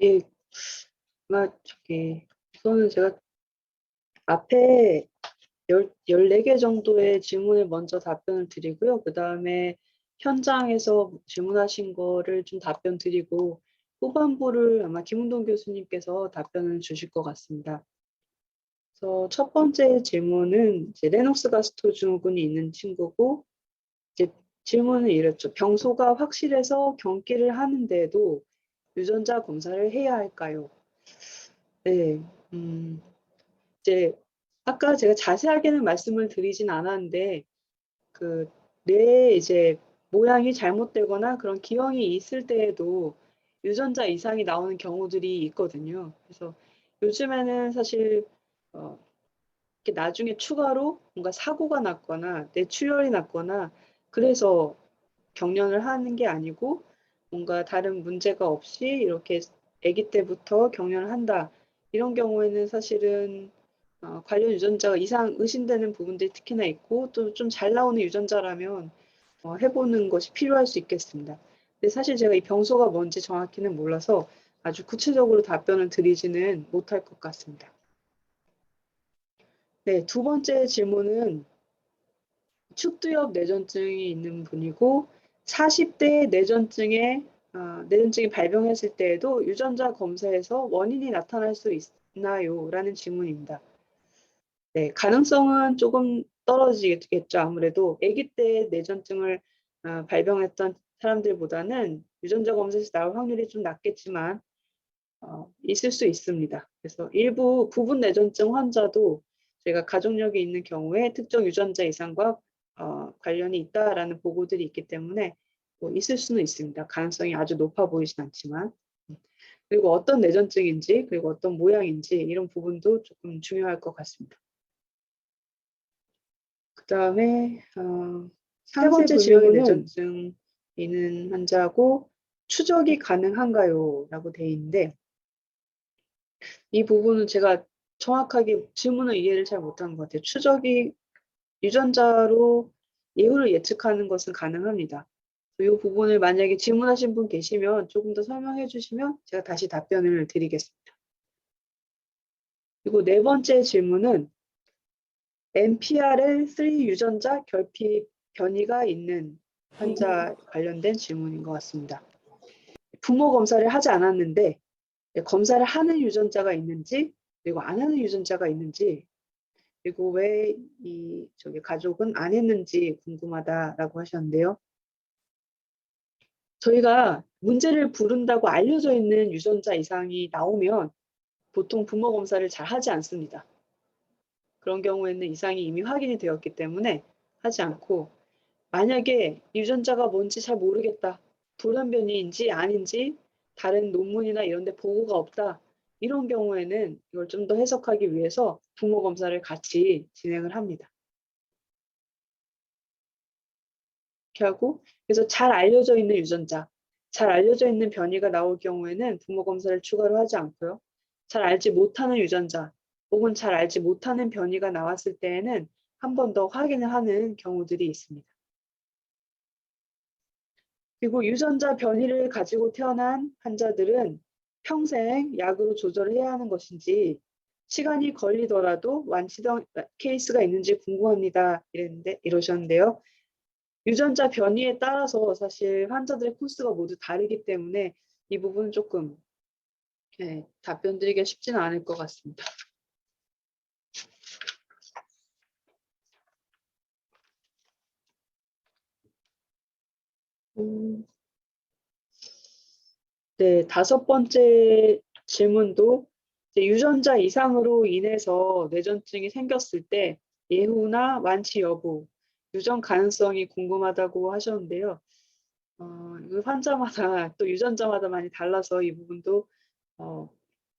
예, 우선은 제가 앞에 14개 정도의 질문을 먼저 답변을 드리고요. 그 다음에 현장에서 질문하신 거를 좀 답변 드리고, 후반부를 아마 김은동 교수님께서 답변을 주실 것 같습니다. 그래서 첫 번째 질문은 이제 레녹스 가스토 증후군이 있는 친구고, 이제 질문은 이랬죠. 병소가 확실해서 경기를 하는데도 유전자 검사를 해야 할까요? 네, 이제 아까 제가 자세하게는 말씀을 드리진 않았는데 그 뇌에 이제 모양이 잘못되거나 그런 기형이 있을 때에도 유전자 이상이 나오는 경우들이 있거든요. 그래서 요즘에는 사실 이렇게 나중에 추가로 뭔가 사고가 났거나 뇌출혈이 났거나 그래서 경련을 하는 게 아니고 뭔가 다른 문제가 없이 이렇게 아기 때부터 경련을 한다. 이런 경우에는 사실은 관련 유전자가 이상 의심되는 부분들이 특히나 있고 또 좀 잘 나오는 유전자라면 해보는 것이 필요할 수 있겠습니다. 근데 사실 제가 이 병소가 뭔지 정확히는 몰라서 아주 구체적으로 답변을 드리지는 못할 것 같습니다. 네, 두 번째 질문은 축두엽 뇌전증이 있는 분이고 40대 뇌전증이 발병했을 때에도 유전자 검사에서 원인이 나타날 수 있나요? 라는 질문입니다. 네, 가능성은 조금 떨어지겠죠. 아무래도 아기 때 뇌전증을 발병했던 사람들보다는 유전자 검사에서 나올 확률이 좀 낮겠지만 있을 수 있습니다. 그래서 일부 부분 뇌전증 환자도 저희가 가족력이 있는 경우에 특정 유전자 이상과 관련이 있다라는 보고들이 있기 때문에 뭐 있을 수는 있습니다. 가능성이 아주 높아 보이진 않지만. 그리고 어떤 뇌전증인지 그리고 어떤 모양인지 이런 부분도 조금 중요할 것 같습니다. 그 다음에 세 번째 질문은 뇌전증 있는 환자고 추적이 가능한가요? 라고 돼 있는데 이 부분은 제가 정확하게 질문을 이해를 잘 못한 것 같아요. 추적이 유전자로 예후를 예측하는 것은 가능합니다. 이 부분을 만약에 질문하신 분 계시면 조금 더 설명해 주시면 제가 다시 답변을 드리겠습니다. 그리고 네 번째 질문은 NPRL3 유전자 결핍 변이가 있는 환자 관련된 질문인 것 같습니다. 부모 검사를 하지 않았는데 검사를 하는 유전자가 있는지 그리고 안 하는 유전자가 있는지 그리고 왜 저기 가족은 안 했는지 궁금하다라고 하셨는데요. 저희가 문제를 부른다고 알려져 있는 유전자 이상이 나오면 보통 부모 검사를 잘 하지 않습니다. 그런 경우에는 이상이 이미 확인이 되었기 때문에 하지 않고 만약에 유전자가 뭔지 잘 모르겠다. 돌연변이인지 아닌지 다른 논문이나 이런 데 보고가 없다. 이런 경우에는 이걸 좀 더 해석하기 위해서 부모 검사를 같이 진행을 합니다. 이렇게 하고 그래서 잘 알려져 있는 유전자, 잘 알려져 있는 변이가 나올 경우에는 부모 검사를 추가로 하지 않고요. 잘 알지 못하는 유전자 혹은 잘 알지 못하는 변이가 나왔을 때에는 한 번 더 확인을 하는 경우들이 있습니다. 그리고 유전자 변이를 가지고 태어난 환자들은 평생 약으로 조절을 해야 하는 것인지 시간이 걸리더라도 완치된 케이스가 있는지 궁금합니다. 이러셨는데요. 유전자 변이에 따라서 사실 환자들의 코스가 모두 다르기 때문에 이 부분은 조금 답변 드리기가 쉽지는 않을 것 같습니다. 네, 다섯 번째 질문도 유전자 이상으로 인해서 뇌전증이 생겼을 때 예후나 완치 여부, 유전 가능성이 궁금하다고 하셨는데요. 환자마다 또 유전자마다 많이 달라서 이 부분도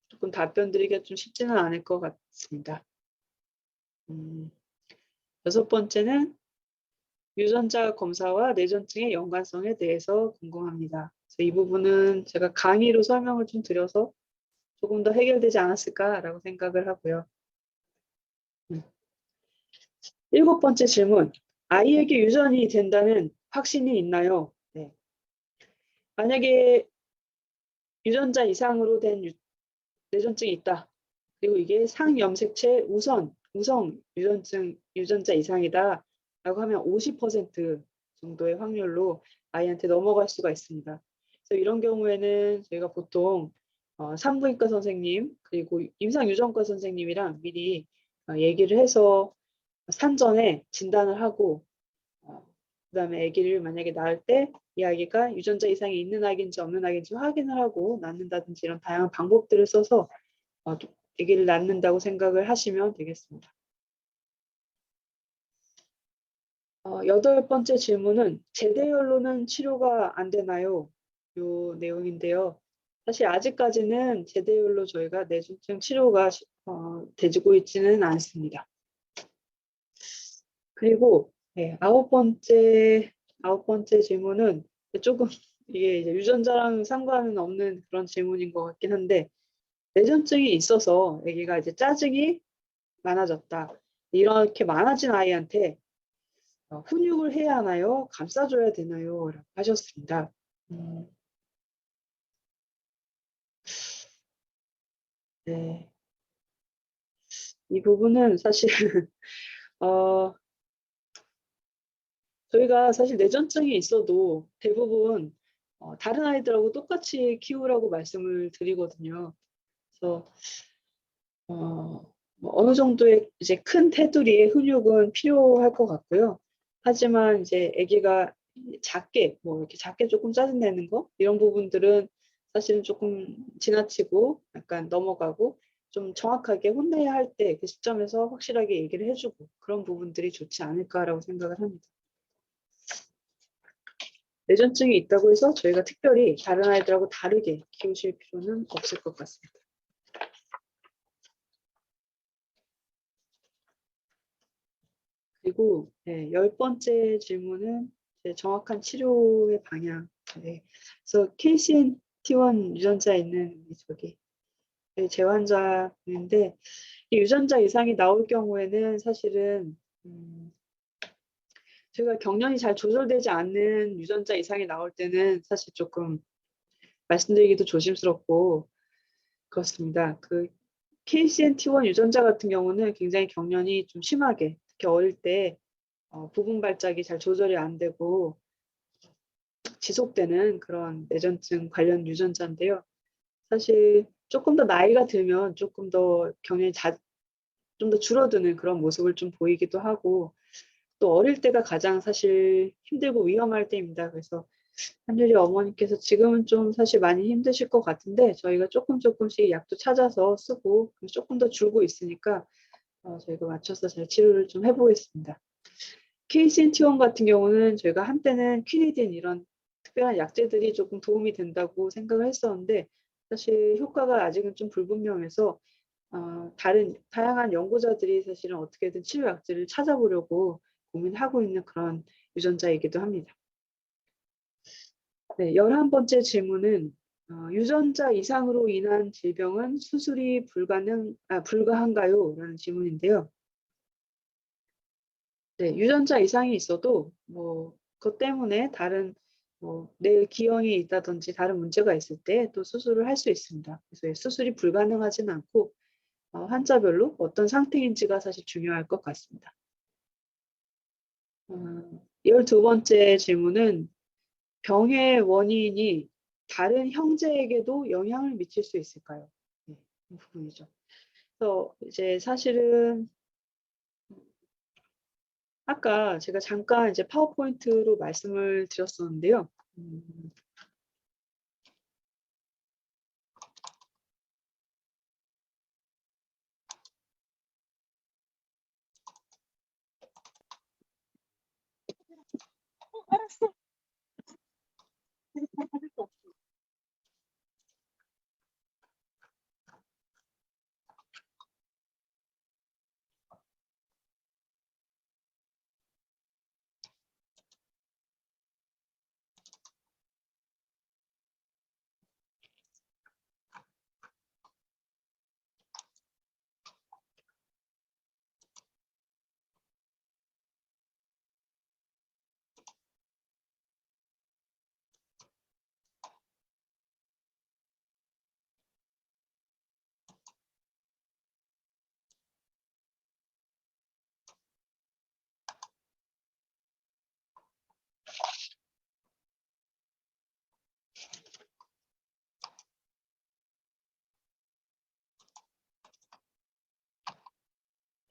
조금 답변 드리기가 좀 쉽지는 않을 것 같습니다. 여섯 번째는 유전자 검사와 뇌전증의 연관성에 대해서 궁금합니다. 그래서 이 부분은 제가 강의로 설명을 좀 드려서 조금 더 해결되지 않았을까라고 생각을 하고요. 일곱 번째 질문. 아이에게 유전이 된다는 확신이 있나요? 네. 만약에 유전자 이상으로 된 뇌전증이 있다. 그리고 이게 상염색체 우성 유전자 이상이다. 라고 하면 50% 정도의 확률로 아이한테 넘어갈 수가 있습니다. 그래서 이런 경우에는 저희가 보통 산부인과 선생님 그리고 임상유전과 선생님이랑 미리 얘기를 해서 산전에 진단을 하고 그다음에 아기를 만약에 낳을 때 이 아기가 유전자 이상이 있는 아기인지 없는 아기인지 확인을 하고 낳는다든지 이런 다양한 방법들을 써서 아기를 낳는다고 생각을 하시면 되겠습니다. 여덟 번째 질문은 제대열로는 치료가 안 되나요? 요 내용인데요. 사실 아직까지는 제대열로 저희가 뇌졸중 치료가 되고 있지는 않습니다. 그리고 네, 아홉 번째 질문은 조금 이게 이제 유전자랑 상관은 없는 그런 질문인 것 같긴 한데 뇌전증이 있어서 아기가 이제 짜증이 많아졌다. 이렇게 많아진 아이한테 훈육을 해야 하나요? 감싸줘야 되나요? 라고 하셨습니다. 네. 이 부분은 사실 어, 저희가 사실 뇌전증이 있어도 대부분 다른 아이들하고 똑같이 키우라고 말씀을 드리거든요. 그래서 뭐 어느 정도의 이제 큰 테두리의 훈육은 필요할 것 같고요. 하지만 이제 아기가 작게 뭐 이렇게 작게 조금 짜증내는 거 이런 부분들은 사실은 조금 지나치고 약간 넘어가고 좀 정확하게 혼내야 할 때 그 시점에서 확실하게 얘기를 해주고 그런 부분들이 좋지 않을까라고 생각을 합니다. 뇌전증이 있다고 해서 저희가 특별히 다른 아이들하고 다르게 키우실 필요는 없을 것 같습니다. 그리고 네, 열 번째 질문은 정확한 치료의 방향. 네. 그래서 KCNT1 유전자 있는 저기 재환자인데 이 유전자 이상이 나올 경우에는 사실은 제가 경련이 잘 조절되지 않는 유전자 이상이 나올 때는 사실 조금 말씀드리기도 조심스럽고 그렇습니다. 그 KCNT1 유전자 같은 경우는 굉장히 경련이 좀 심하게 특히 어릴 때 부분 발작이 잘 조절이 안 되고 지속되는 그런 뇌전증 관련 유전자인데요. 사실 조금 더 나이가 들면 조금 더 경련이 좀 더 줄어드는 그런 모습을 좀 보이기도 하고 또 어릴 때가 가장 사실 힘들고 위험할 때입니다. 그래서 한유리 어머니께서 지금은 좀 사실 많이 힘드실 것 같은데 저희가 조금씩 약도 찾아서 쓰고 조금 더 줄고 있으니까 저희가 맞춰서 잘 치료를 좀 해보겠습니다. KCNT1 같은 경우는 저희가 한때는 퀴니딘 이런 특별한 약제들이 조금 도움이 된다고 생각을 했었는데 사실 효과가 아직은 좀 불분명해서 다른 다양한 연구자들이 사실은 어떻게든 치료 약제를 찾아보려고 고민하고 있는 그런 유전자이기도 합니다. 네, 11번째 질문은 유전자 이상으로 인한 질병은 수술이 불가한가요? 라는 질문인데요. 네, 유전자 이상이 있어도 뭐 그것 때문에 다른 뇌 기형이 있다든지 다른 문제가 있을 때 또 수술을 할 수 있습니다. 그래서 수술이 불가능하진 않고 환자별로 어떤 상태인지가 사실 중요할 것 같습니다. 12번째 질문은 병의 원인이 다른 형제에게도 영향을 미칠 수 있을까요? 네, 이 부분이죠. 그래서 이제 사실은 아까 제가 잠깐 이제 파워포인트로 말씀을 드렸었는데요. 알았어.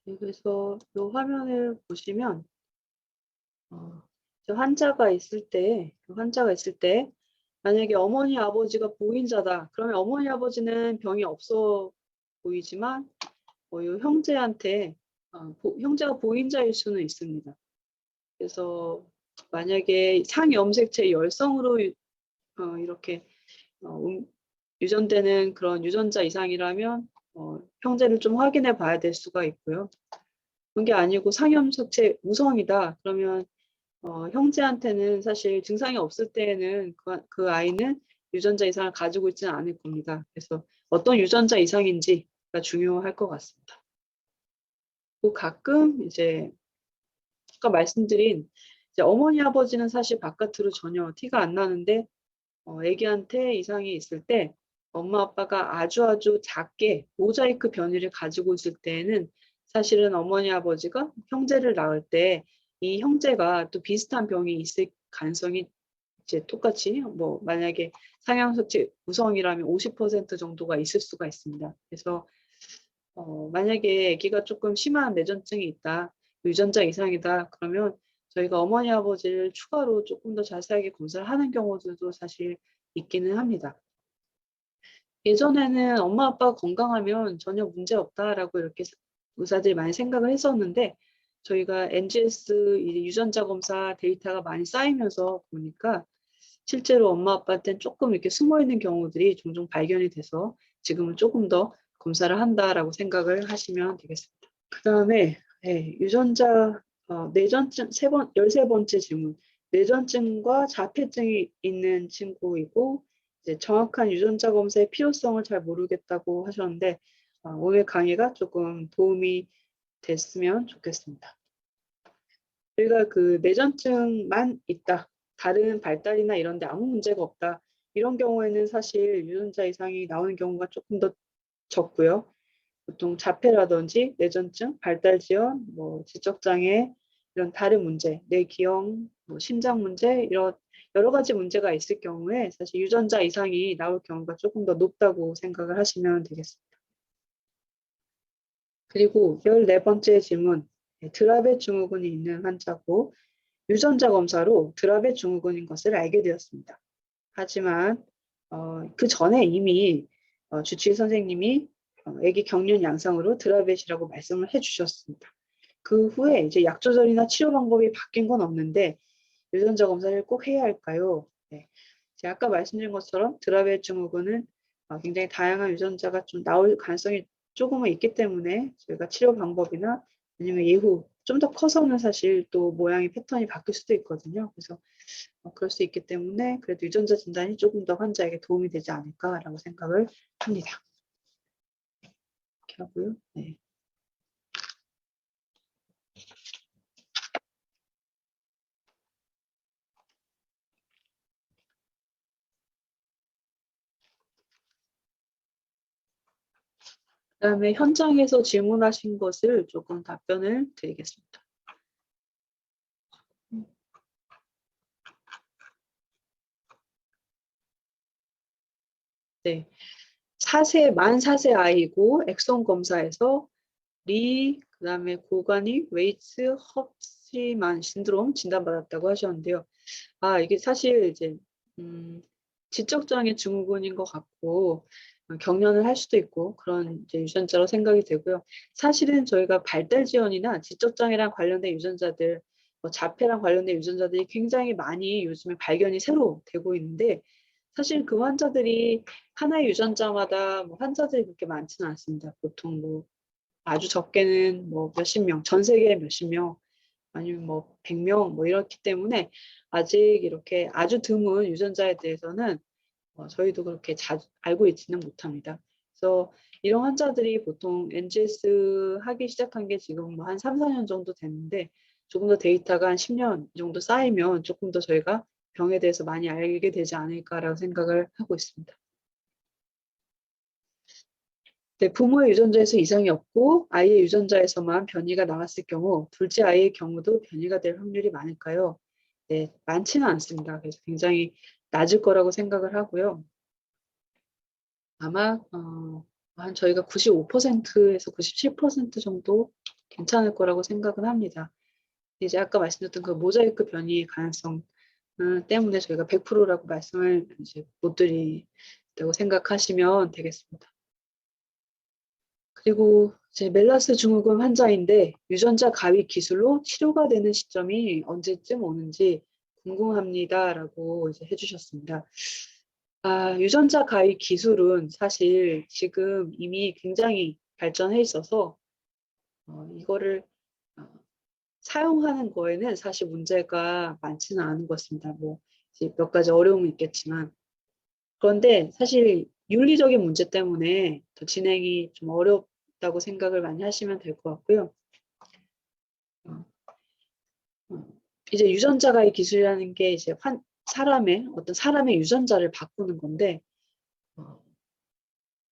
네, 그래서 이 화면을 보시면 환자가 있을 때 만약에 어머니 아버지가 보인자다. 그러면 어머니 아버지는 병이 없어 보이지만 이 형제한테 형제가 보인자일 수는 있습니다. 그래서 만약에 상염색체 열성으로 이렇게 유전되는 그런 유전자 이상이라면 형제를 좀 확인해 봐야 될 수가 있고요. 그런 게 아니고 상염색체 우성이다. 그러면 형제한테는 사실 증상이 없을 때에는 그 아이는 유전자 이상을 가지고 있지는 않을 겁니다. 그래서 어떤 유전자 이상인지가 중요할 것 같습니다. 또 가끔 이제 아까 말씀드린 이제 어머니 아버지는 사실 바깥으로 전혀 티가 안 나는데 아기한테 이상이 있을 때 엄마 아빠가 아주 작게 모자이크 변이를 가지고 있을 때에는 사실은 어머니 아버지가 형제를 낳을 때 이 형제가 또 비슷한 병이 있을 가능성이 이제 똑같이 뭐 만약에 상향수치 우성이라면 50% 정도가 있을 수가 있습니다. 그래서 만약에 아기가 조금 심한 뇌전증이 있다, 유전자 이상이다, 그러면 저희가 어머니 아버지를 추가로 조금 더 자세하게 검사를 하는 경우들도 사실 있기는 합니다. 예전에는 엄마 아빠가 건강하면 전혀 문제 없다라고 이렇게 의사들이 많이 생각을 했었는데 저희가 NGS 유전자 검사 데이터가 많이 쌓이면서 보니까 실제로 엄마 아빠한테는 조금 이렇게 숨어 있는 경우들이 종종 발견이 돼서 지금은 조금 더 검사를 한다라고 생각을 하시면 되겠습니다. 그다음에 유전자 뇌전증 13번째 질문. 뇌전증과 자폐증이 있는 친구이고 이제 정확한 유전자 검사의 필요성을 잘 모르겠다고 하셨는데 오늘 강의가 조금 도움이 됐으면 좋겠습니다. 저희가 그 뇌전증만 있다. 다른 발달이나 이런 데 아무 문제가 없다. 이런 경우에는 사실 유전자 이상이 나오는 경우가 조금 더 적고요. 보통 자폐라든지 뇌전증, 발달지연, 뭐 지적장애 이런 다른 문제, 뇌기형, 뭐 심장 문제 이런 여러 가지 문제가 있을 경우에 사실 유전자 이상이 나올 경우가 조금 더 높다고 생각을 하시면 되겠습니다. 그리고 14번째 질문, 드라베 증후군이 있는 환자고 유전자 검사로 드라베 증후군인 것을 알게 되었습니다. 하지만 그 전에 이미 주치의 선생님이 아기 경련 양상으로 드라벳이라고 말씀을 해주셨습니다. 그 후에 이제 약 조절이나 치료 방법이 바뀐 건 없는데 유전자 검사를 꼭 해야 할까요? 네. 제가 아까 말씀드린 것처럼 드라벳 증후군은 굉장히 다양한 유전자가 좀 나올 가능성이 조금은 있기 때문에 저희가 치료 방법이나 아니면 예후 좀 더 커서는 사실 또 모양이 패턴이 바뀔 수도 있거든요. 그래서 그럴 수 있기 때문에 그래도 유전자 진단이 조금 더 환자에게 도움이 되지 않을까라고 생각을 합니다. 이렇게 하고요. 네. 그다음에 현장에서 질문하신 것을 조금 답변을 드리겠습니다. 네. 만 4세 아이고 엑손 검사에서 그다음에 고가닉 웨이츠 헙시만 신드롬 진단받았다고 하셨는데요. 이게 사실 이제 지적장애 증후군인 것 같고 경련을 할 수도 있고 그런 이제 유전자로 생각이 되고요. 사실은 저희가 발달 지연이나 지적장애랑 관련된 유전자들, 자폐랑 관련된 유전자들이 굉장히 많이 요즘에 발견이 새로 되고 있는데 사실 그 환자들이 하나의 유전자마다 환자들이 그렇게 많지는 않습니다. 보통 아주 적게는 몇십 명, 전 세계에 몇십 명, 아니면 100명 이렇기 때문에 아직 이렇게 아주 드문 유전자에 대해서는 저희도 그렇게 자주 알고 있지는 못합니다. 그래서 이런 환자들이 보통 NGS 하기 시작한 게 지금 한 3, 4년 정도 됐는데 조금 더 데이터가 한 10년 정도 쌓이면 조금 더 저희가 병에 대해서 많이 알게 되지 않을까라고 생각을 하고 있습니다. 네, 부모의 유전자에서 이상이 없고 아이의 유전자에서만 변이가 나왔을 경우 둘째 아이의 경우도 변이가 될 확률이 많을까요? 네, 많지는 않습니다. 그래서 굉장히 낮을 거라고 생각을 하고요. 아마 한 저희가 95%에서 97% 정도 괜찮을 거라고 생각은 합니다. 이제 아까 말씀드렸던 그 모자이크 변이 가능성 때문에 저희가 100%라고 말씀을 이제 못 드린다고 생각하시면 되겠습니다. 그리고 이제 멜라스 증후군 환자인데 유전자 가위 기술로 치료가 되는 시점이 언제쯤 오는지 궁금합니다라고 이제 해주셨습니다. 유전자 가위 기술은 사실 지금 이미 굉장히 발전해 있어서 이거를 사용하는 거에는 사실 문제가 많지는 않은 것 같습니다. 뭐 이제 몇 가지 어려움은 있겠지만, 그런데 사실 윤리적인 문제 때문에 더 진행이 좀 어렵다고 생각을 많이 하시면 될 것 같고요. 어, 이제 유전자 가위 기술이라는 게 이제 어떤 사람의 유전자를 바꾸는 건데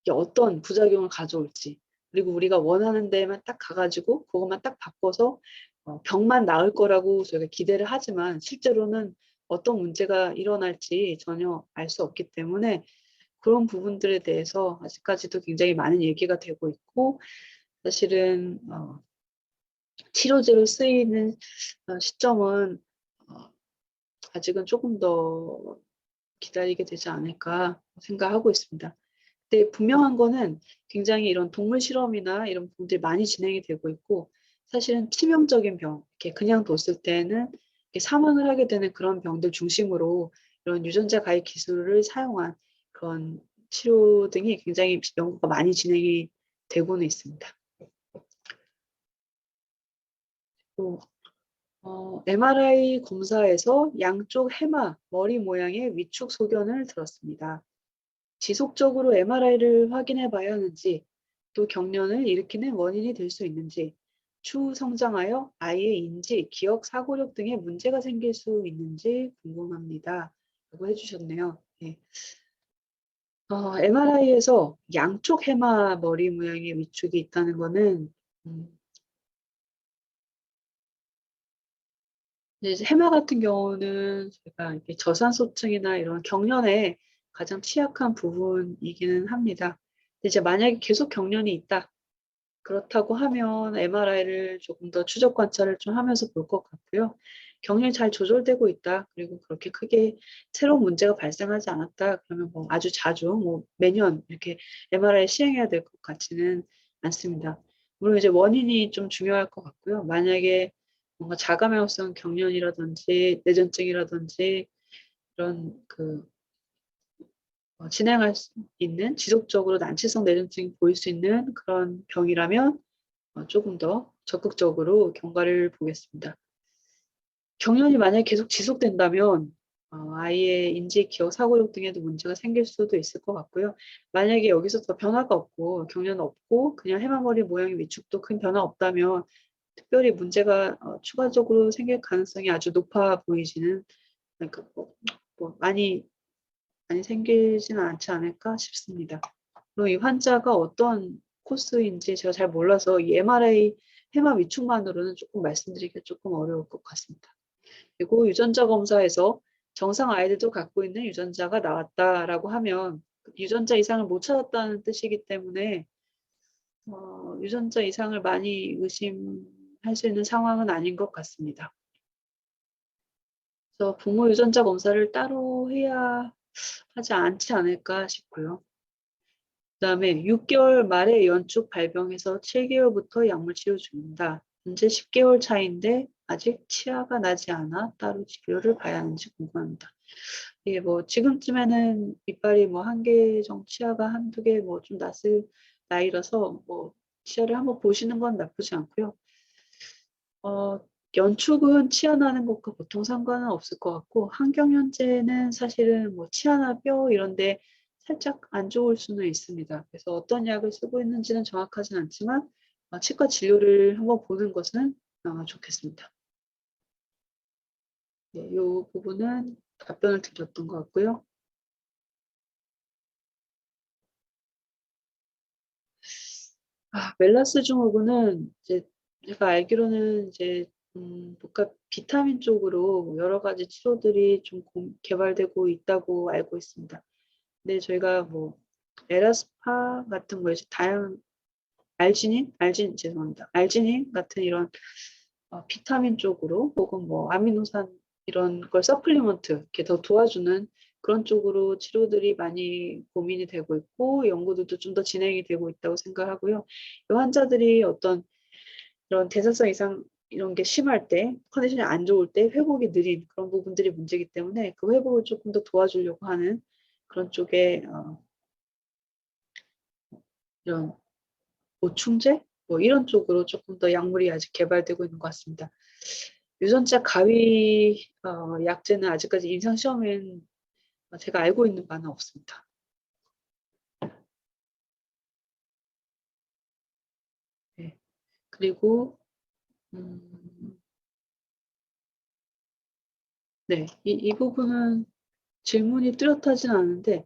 이게 어떤 부작용을 가져올지, 그리고 우리가 원하는 데만 딱 가가지고 그것만 딱 바꿔서 병만 나을 거라고 저희가 기대를 하지만 실제로는 어떤 문제가 일어날지 전혀 알 수 없기 때문에 그런 부분들에 대해서 아직까지도 굉장히 많은 얘기가 되고 있고, 사실은 치료제로 쓰이는 시점은 아직은 조금 더 기다리게 되지 않을까 생각하고 있습니다. 근데 분명한 거는 굉장히 이런 동물 실험이나 이런 부분들이 많이 진행이 되고 있고, 사실은 치명적인 병, 이렇게 그냥 뒀을 때는 이렇게 사망을 하게 되는 그런 병들 중심으로 이런 유전자 가입 기술을 사용한 그런 치료 등이 굉장히 연구가 많이 진행이 되고는 있습니다. 또 MRI 검사에서 양쪽 해마, 머리 모양의 위축 소견을 들었습니다. 지속적으로 MRI를 확인해 봐야 하는지, 또 경련을 일으키는 원인이 될 수 있는지, 추후 성장하여 아이의 인지, 기억, 사고력 등의 문제가 생길 수 있는지 궁금합니다. 라고 해주셨네요. 네. MRI에서 양쪽 해마 머리 모양의 위축이 있다는 거는 이제 해마 같은 경우는 제가 이렇게 저산소증이나 이런 경련에 가장 취약한 부분이기는 합니다. 근데 이제 만약에 계속 경련이 있다, 그렇다고 하면 MRI를 조금 더 추적 관찰을 좀 하면서 볼 것 같고요. 경련이 잘 조절되고 있다, 그리고 그렇게 크게 새로운 문제가 발생하지 않았다, 그러면 뭐 아주 자주 뭐 매년 이렇게 MRI 시행해야 될 것 같지는 않습니다. 물론 이제 원인이 좀 중요할 것 같고요. 만약에 뭔가 자가면역성 경련이라든지 뇌전증이라든지 이런 진행할 수 있는 지속적으로 난치성 뇌전증이 보일 수 있는 그런 병이라면 조금 더 적극적으로 경과를 보겠습니다. 경련이 만약에 계속 지속된다면 아이의 인지, 기억, 사고력 등에도 문제가 생길 수도 있을 것 같고요. 만약에 여기서 더 변화가 없고 경련 없고 그냥 해마머리 모양의 위축도 큰 변화 없다면 특별히 문제가 추가적으로 생길 가능성이 아주 높아 보이지는, 그러니까 많이 생기지는 않지 않을까 싶습니다. 그리고 이 환자가 어떤 코스인지 제가 잘 몰라서 이 MRI 해마 위축만으로는 조금 말씀드리기가 조금 어려울 것 같습니다. 그리고 유전자 검사에서 정상 아이들도 갖고 있는 유전자가 나왔다라고 하면 유전자 이상을 못 찾았다는 뜻이기 때문에 유전자 이상을 많이 의심할 수 있는 상황은 아닌 것 같습니다. 그래서 부모 유전자 검사를 따로 해야 하지 않지 않을까 싶고요. 그다음에 6개월 말에 연축 발병해서 7개월부터 약물 치료 중입니다. 현재 10개월 차인데 아직 치아가 나지 않아 따로 치료를 봐야 하는지 궁금합니다. 예, 뭐 지금쯤에는 이빨이 뭐 한 개 정도, 치아가 한두 개 뭐 좀 났을 나이라서 뭐 치아를 한번 보시는 건 나쁘지 않고요. 연축은 치아 나는 것과 보통 상관은 없을 것 같고, 항경련제는 사실은 뭐 치아나 뼈 이런데 살짝 안 좋을 수는 있습니다. 그래서 어떤 약을 쓰고 있는지는 정확하진 않지만 치과 진료를 한번 보는 것은 좋겠습니다. 네, 이 부분은 답변을 드렸던 것 같고요. 멜라스 증후군은 이제 제가 알기로는 이제 뭔가 비타민 쪽으로 여러 가지 치료들이 좀 개발되고 있다고 알고 있습니다. 근데 저희가 뭐 에라스파 같은 거 이제 죄송합니다. 알지닌 같은 이런 비타민 쪽으로 혹은 뭐 아미노산 이런 걸 서플리먼트 이렇게 더 도와주는 그런 쪽으로 치료들이 많이 고민이 되고 있고 연구들도 좀 더 진행이 되고 있다고 생각하고요. 이 환자들이 어떤 이런 대사성 이상 이런 게 심할 때 컨디션이 안 좋을 때 회복이 느린 그런 부분들이 문제이기 때문에 그 회복을 조금 더 도와주려고 하는 그런 쪽에 이런 보충제 뭐 이런 쪽으로 조금 더 약물이 아직 개발되고 있는 것 같습니다. 유전자 가위 약제는 아직까지 임상 시험엔 제가 알고 있는 바는 없습니다. 네. 그리고 네, 이 부분은 질문이 뚜렷하진 않은데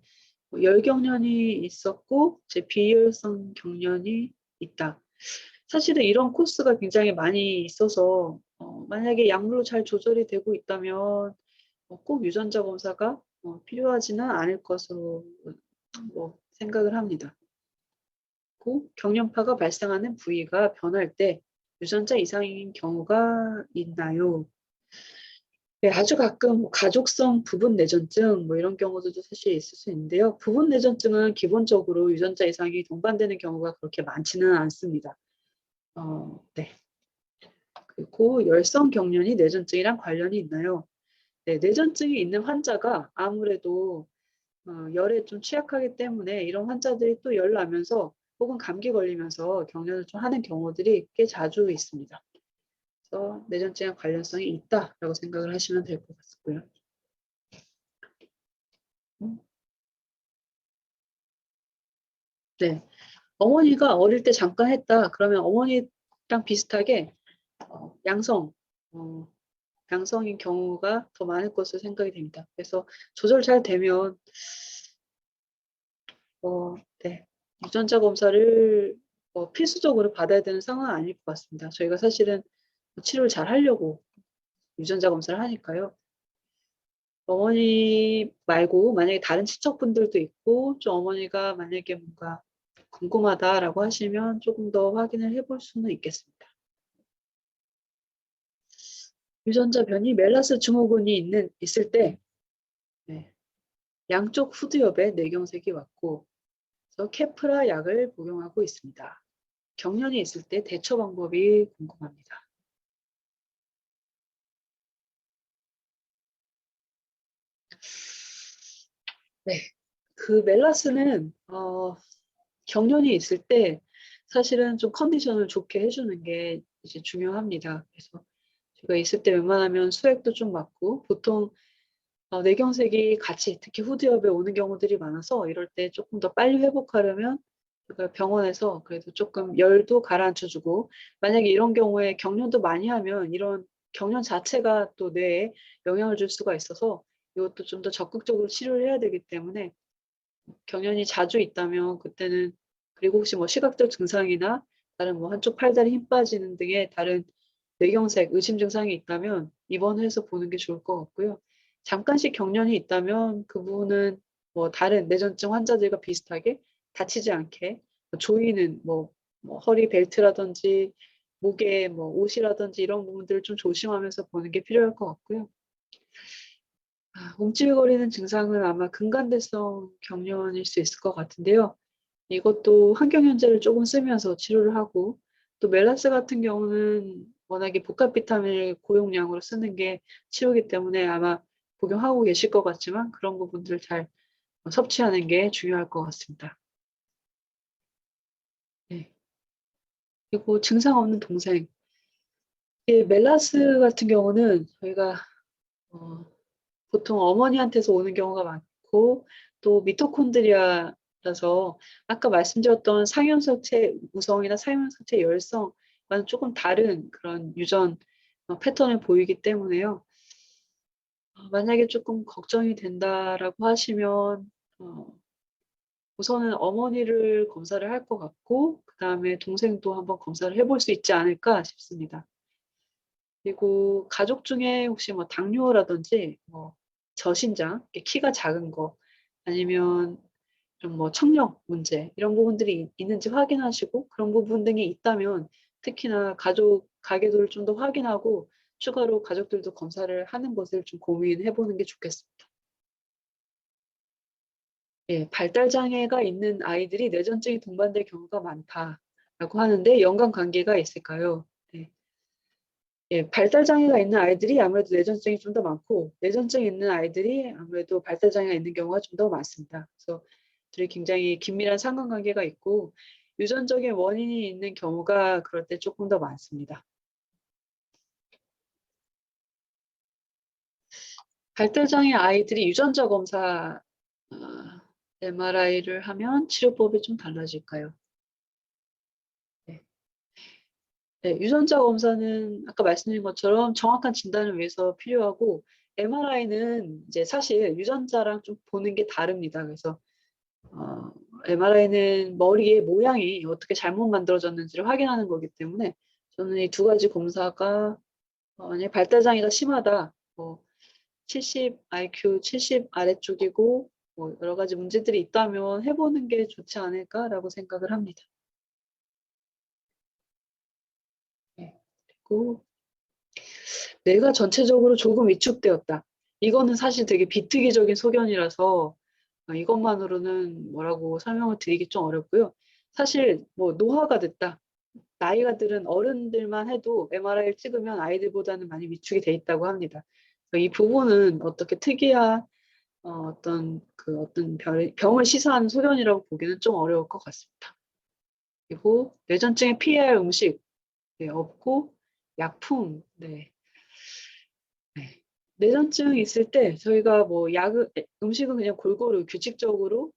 열경련이 있었고 이제 비혈성 경련이 있다. 사실은 이런 코스가 굉장히 많이 있어서 만약에 약물로 잘 조절이 되고 있다면 꼭 유전자 검사가 필요하지는 않을 것으로 생각을 합니다. 그 경련파가 발생하는 부위가 변할 때 유전자 이상인 경우가 있나요? 네, 아주 가끔 가족성 부분 내전증 이런 경우들도 사실 있을 수 있는데요. 부분 내전증은 기본적으로 유전자 이상이 동반되는 경우가 그렇게 많지는 않습니다. 네. 그리고 열성 경련이 내전증이랑 관련이 있나요? 네, 내전증이 있는 환자가 아무래도 열에 좀 취약하기 때문에 이런 환자들이 또 열 나면서 혹은 감기 걸리면서 경련을 좀 하는 경우들이 꽤 자주 있습니다. 그래서 내전증과 관련성이 있다라고 생각을 하시면 될 것 같고요. 네. 어머니가 어릴 때 잠깐 했다. 그러면 어머니랑 비슷하게 양성, 양성인 경우가 더 많을 것으로 생각이 됩니다. 그래서 조절 잘 되면 네. 유전자 검사를 필수적으로 받아야 되는 상황은 아닐 것 같습니다. 저희가 사실은 치료를 잘 하려고 유전자 검사를 하니까요. 어머니 말고 만약에 다른 친척분들도 있고 좀 어머니가 만약에 뭔가 궁금하다라고 하시면 조금 더 확인을 해볼 수는 있겠습니다. 유전자 변이 멜라스 증후군이 있을 때 네, 양쪽 후두엽에 뇌경색이 왔고 그래서 케프라 약을 복용하고 있습니다. 경련이 있을 때 대처 방법이 궁금합니다. 네, 그 멜라스는 경련이 있을 때 사실은 좀 컨디션을 좋게 해주는 게 이제 중요합니다. 그래서 제가 있을 때 웬만하면 수액도 좀 맞고 보통 뇌경색이 같이 특히 후두엽에 오는 경우들이 많아서 이럴 때 조금 더 빨리 회복하려면 제가 병원에서 그래도 조금 열도 가라앉혀 주고 만약에 이런 경우에 경련도 많이 하면 이런 경련 자체가 또 뇌에 영향을 줄 수가 있어서 이것도 좀 더 적극적으로 치료를 해야 되기 때문에 경련이 자주 있다면 그때는 그리고 혹시 뭐 시각적 증상이나 다른 뭐 한쪽 팔다리 힘 빠지는 등의 다른 뇌경색 의심 증상이 있다면 입원해서 보는 게 좋을 것 같고요. 잠깐씩 경련이 있다면 그 부분은 뭐 다른 뇌전증 환자들과 비슷하게 다치지 않게 조이는 뭐 허리 벨트라든지 목에 뭐 옷이라든지 이런 부분들을 좀 조심하면서 보는 게 필요할 것 같고요. 움찔거리는 증상은 아마 근간대성 경련일 수 있을 것 같은데요. 이것도 환경연제를 조금 쓰면서 치료를 하고 또 멜라스 같은 경우는 워낙에 복합 비타민을 고용량으로 쓰는 게 치료이기 때문에 아마 복용하고 계실 것 같지만 그런 부분들을 잘 섭취하는 게 중요할 것 같습니다. 네. 그리고 증상 없는 동생. 멜라스 같은 경우는 저희가 보통 어머니한테서 오는 경우가 많고 또 미토콘드리아라서 아까 말씀드렸던 상형성체 우성이나 상형성체 열성과는 조금 다른 그런 유전 패턴을 보이기 때문에요. 만약에 조금 걱정이 된다라고 하시면 우선은 어머니를 검사를 할 것 같고 그다음에 동생도 한번 검사를 해볼 수 있지 않을까 싶습니다. 그리고 가족 중에 혹시 뭐 당뇨라든지 뭐 저신장, 키가 작은 거 아니면 좀 뭐 청력 문제 이런 부분들이 있는지 확인하시고 그런 부분 등이 있다면 특히나 가계도를 좀 더 확인하고 추가로 가족들도 검사를 하는 것을 좀 고민해 보는 게 좋겠습니다. 예. "발달 장애가 있는 아이들이 뇌전증이 동반될 경우가 많다."라고 하는데 연관 관계가 있을까요? 네. 예. 발달 장애가 있는 아이들이 아무래도 뇌전증이 좀 더 많고 뇌전증이 있는 아이들이 아무래도 발달 장애가 있는 경우가 좀 더 많습니다. 그래서 둘이 굉장히 긴밀한 상관관계가 있고 유전적인 원인이 있는 경우가 그럴 때 쪼끔 더 많습니다. 발달 장애 아이들이 유전자 검사 어 MRI를 하면 치료법이 좀 달라질까요? 네. 네. 유전자 검사는 아까 말씀드린 것처럼 정확한 진단을 위해서 필요하고 MRI는 이제 사실 유전자랑 좀 보는 게 다릅니다. 그래서 어 MRI는 머리의 모양이 어떻게 잘못 만들어졌는지를 확인하는 거기 때문에 저는 이 두 가지 검사가 만약에 발달 장애가 심하다, 뭐 70 IQ 70 아래쪽이고 뭐 여러 가지 문제들이 있다면 해 보는 게 좋지 않을까라고 생각을 합니다. 네. 그리고 '뇌가 전체적으로 조금 위축되었다.' 이거는 사실 되게 비특이적인 소견이라서 이것만으로는 뭐라고 설명을 드리기 좀 어렵고요. 사실 뭐 노화가 됐다. 나이가 들은 어른들만 해도 MRI를 찍으면 아이들보다는 많이 위축이 돼 있다고 합니다. 그래서 이 부분은 어떻게 특이한 어떤 병을 시사하는 소견이라고 보기는 좀 어려울 것 같습니다. 그리고 뇌전증에 피해야 할 음식 네 없고 약품 네. 네. 뇌전증이 있을 때 저희가 뭐 약을 음식은 그냥 골고루 규칙적으로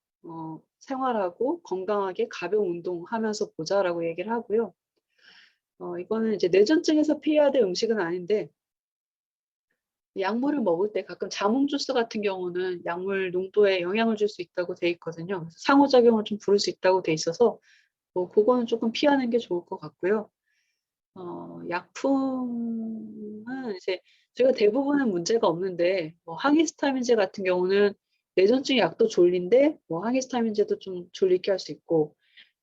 생활하고 건강하게 가벼운 운동하면서 보자라고 얘기를 하고요. 이거는 이제 뇌전증에서 피해야 될 음식은 아닌데 약물을 먹을 때 가끔 자몽 주스 같은 경우는 약물 농도에 영향을 줄 수 있다고 돼 있거든요. 그래서 상호작용을 좀 부를 수 있다고 돼 있어서 뭐 고거는 쪼끔 피하는 게 좋을 것 같고요. 약품은 이제 저희가 대부분은 문제가 없는데 뭐 항히스타민제 같은 경우는 뇌전증 약도 졸린데 뭐 항히스타민제도 좀 졸리게 할 수 있고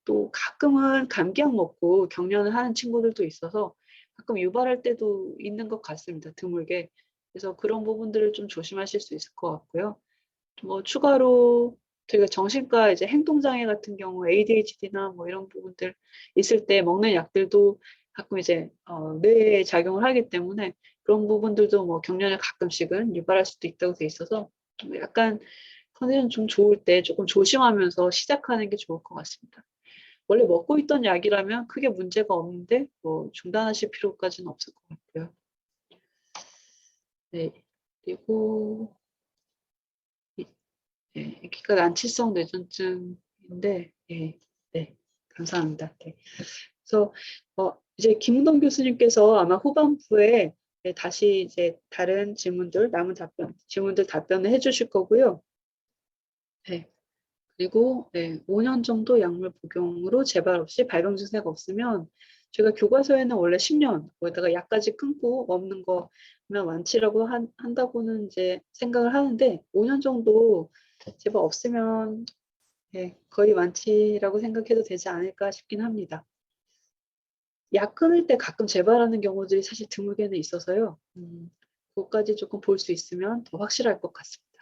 또 가끔은 감기약 먹고 경련을 하는 친구들도 있어서 가끔 유발할 때도 있는 것 같습니다, 드물게. 그래서 그런 부분들을 좀 조심하실 수 있을 것 같고요. 뭐 추가로 저희가 정신과 이제 행동장애 같은 경우 ADHD나 뭐 이런 부분들 있을 때 먹는 약들도 가끔 이제 뇌에 작용을 하기 때문에 그런 부분들도 뭐 경련을 가끔씩은 유발할 수도 있다고 돼 있어서 좀 약간 컨디션 좀 좋을 때 쪼끔 조심하면서 시작하는 게 좋을 것 같습니다. 원래 먹고 있던 약이라면 크게 문제가 없는데 뭐 중단하실 필요까지는 없을 것 같고요. 네. 그리고 이 예 기가 난치성 뇌전증인데 예. 네. 감사합니다. 네. 그래서 이제 김은동 교수님께서 아마 후반부에 네 다시 이제 다른 질문들 남은 질문들 답변을 해 주실 거고요. 네. 그리고 네 5년 정도 약물 복용으로 재발 없이 발병 증세가 없으면 제가 교과서에는 원래 10년 거기다가 약까지 끊고 먹는 거면 완치라고 한다고는 이제 생각을 하는데 5년 정도 제발 없으면 네 거의 완치라고 생각해도 되지 않을까 싶긴 합니다. 약 끊을 때 가끔 재발하는 경우들이 사실 드물게는 있어서요. 그것까지 조금 볼 수 있으면 더 확실할 것 같습니다.